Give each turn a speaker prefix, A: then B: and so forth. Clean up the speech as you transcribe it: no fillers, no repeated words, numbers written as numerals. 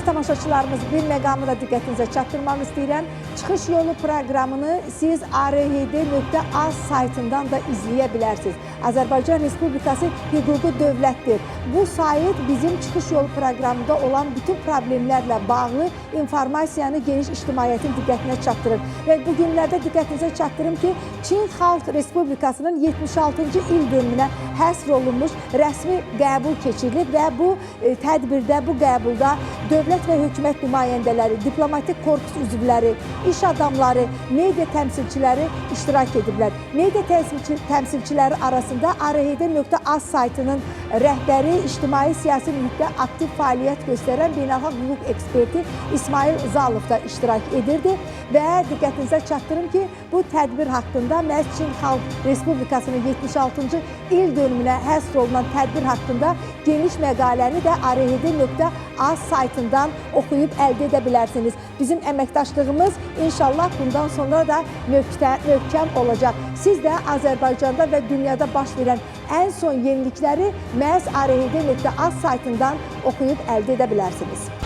A: Əziz tamaşaçılarımız, bir məqamı da diqqətinizə çatdırmaq istəyirəm. Çıxış yolu proqramını siz ARHD.az saytından da izləyə bilərsiniz. Azərbaycan Respublikası hüquqi dövlətdir. Bu sayt bizim çıxış yolu proqramında olan bütün problemlərlə bağlı informasiyanı geniş ictimaiyyətin diqqətinə çatdırır. Və bu günlərdə diqqətinizə çatdırım ki, Çin Xalq Respublikasının 76-cı il dönümünə həsr olunmuş rəsmi qəbul keçirilib və bu tədbirdə, bu qəbulda dövlət və hökumət nümayəndələri, diplomatik korpus üzvləri, iş adamları, media təmsilçiləri iştirak ediblər. Media təmsilçiləri arasında ARHD.az saytının rəhbəri, ictimai-siyasi mühitdə aktiv fəaliyyət göstərən beynəlxalq hüquq eksperti İsmail Zalov da iştirak edirdi və diqqətinizə çatdırım ki, bu tədbir haqqında məhz Çin Xalq Respublikasının 76-cı il dönümünə həsr olunan tədbir haqqında geniş məqaləni də ARHD.az saytından oxuyub əldə edə bilərsiniz. Bizim əməkdaşlığımız inşallah bundan sonra da möhkəm olacaq. Siz də Azərbaycanda və dünyada baş verən ən son yenilikləri məhz ARHD.az saytından oxuyub əldə edə bilərsiniz.